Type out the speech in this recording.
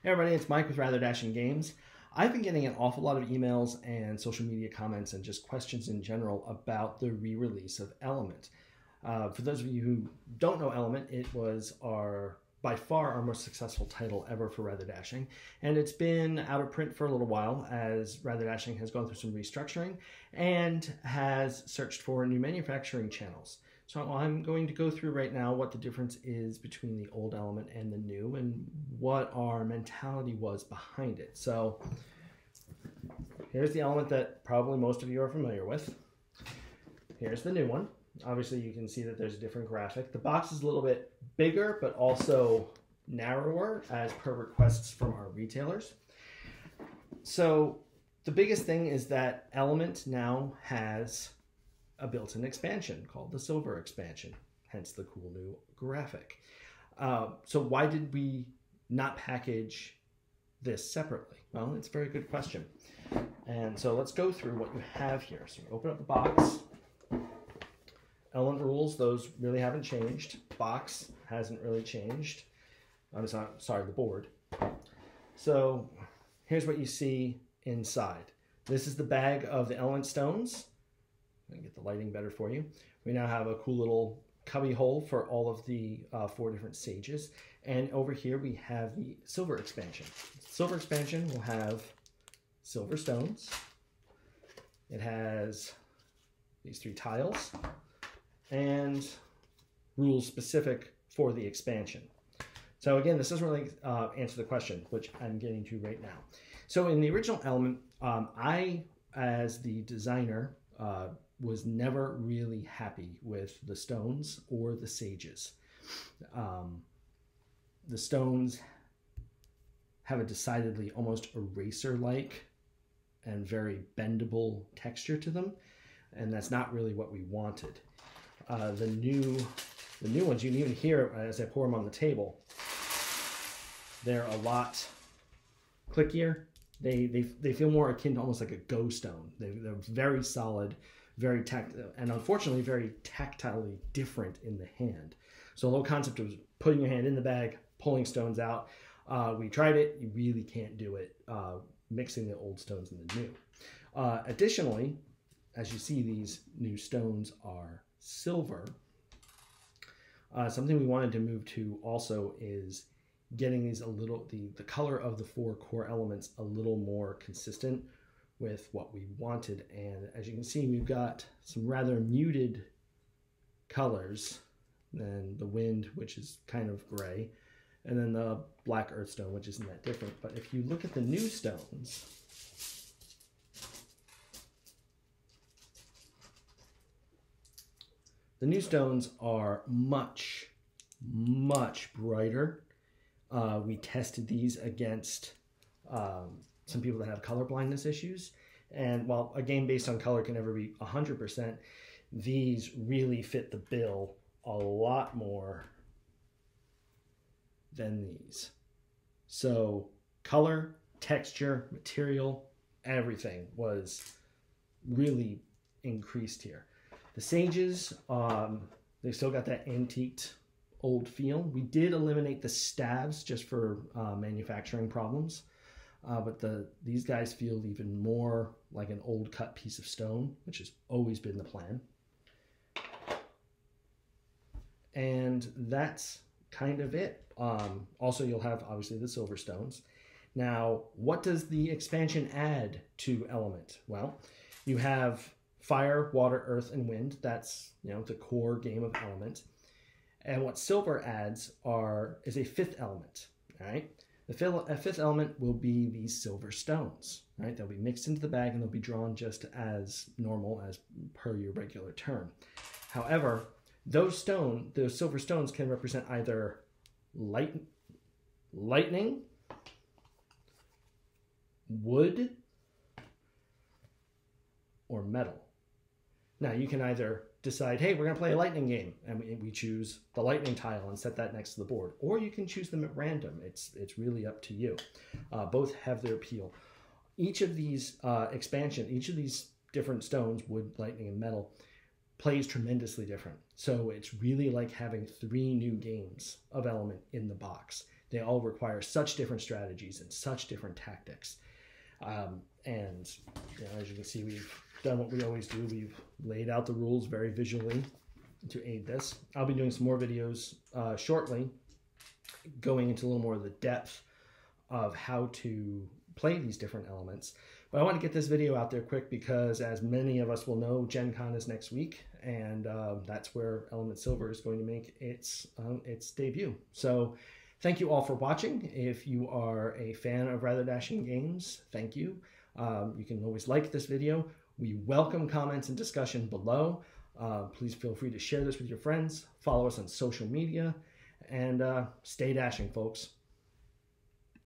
Hey everybody, it's Mike with Rather Dashing Games. I've been getting an awful lot of emails and social media comments and just questions in general about the re-release of Element. For those of you who don't know Element, it was by far our most successful title ever for Rather Dashing, and it's been out of print for a little while as Rather Dashing has gone through some restructuring and has searched for new manufacturing channels. So I'm going to go through right now what the difference is between the old Element and the new and what our mentality was behind it. So here's the Element that probably most of you are familiar with. Here's the new one. Obviously you can see that there's a different graphic. The box is a little bit bigger but also narrower as per requests from our retailers. So the biggest thing is that Element now has a built-in expansion called the Silver expansion, hence the cool new graphic. So why did we not package this separately? Well, it's a very good question. And so let's go through what you have here. So open up the box. Element rules, those really haven't changed. Box hasn't really changed. I'm sorry, the board. So here's what you see inside. This is the bag of the Element stones. I'm gonna get the lighting better for you. We now have a cool little cubby hole for all of the 4 different sages. And over here we have the Silver expansion. Silver expansion will have silver stones. It has these 3 tiles and rules specific for the expansion. So again, this doesn't really answer the question, which I'm getting to right now. So in the original Element, I, as the designer, was never really happy with the stones or the sages. The stones have a decidedly almost eraser-like and very bendable texture to them, and that's not really what we wanted. The new ones, you can even hear it as I pour them on the table. They're a lot clickier. They feel more akin to almost like a Go stone. They're very solid, very tactile, and unfortunately very tactilely different in the hand. So the whole concept of putting your hand in the bag, pulling stones out, we tried it. You really can't do it mixing the old stones and the new. Additionally, as you see, these new stones are silver. Something we wanted to move to also is getting these the color of the 4 core elements a little more consistent with what we wanted. And as you can see, we've got some rather muted colors than the wind, which is kind of gray, and then the black earthstone, which isn't that different. But if you look at the new stones, the new stones are much, much brighter. We tested these against some people that have color blindness issues. And while a game based on color can never be 100%, these really fit the bill a lot more than these. So color, texture, material, everything was really increased here. The sages, they still got that antiqued old feel. We did eliminate the stabs just for manufacturing problems, but these guys feel even more like an old cut piece of stone, which has always been the plan. And that's kind of it. Also, you'll have obviously the silver stones. Now, what does the expansion add to Element? Well, you have fire, water, earth, and wind. That's, the core game of Element. And what silver adds is a 5th element. All right, the 5th element will be these silver stones. Right, they'll be mixed into the bag and they'll be drawn just as normal as per your regular turn. However, those silver stones can represent either lightning, wood, or metal. Now you can either decide, hey, we're going to play a lightning game, and we choose the lightning tile and set that next to the board, or you can choose them at random. It's really up to you. Both have their appeal. Each of these each of these different stones, wood, lightning, and metal, plays tremendously different. So it's really like having 3 new games of Element in the box. They all require such different strategies and such different tactics. And as you can see, we've done what we always do. We've laid out the rules very visually to aid this. I'll be doing some more videos shortly, going into a little more of the depth of how to play these different elements. But I want to get this video out there quick because, as many of us will know, Gen Con is next week, and that's where Element Silver is going to make its debut. So thank you all for watching. If you are a fan of Rather Dashing Games, thank you. You can always like this video. We welcome comments and discussion below. Please feel free to share this with your friends. Follow us on social media. And stay dashing, folks.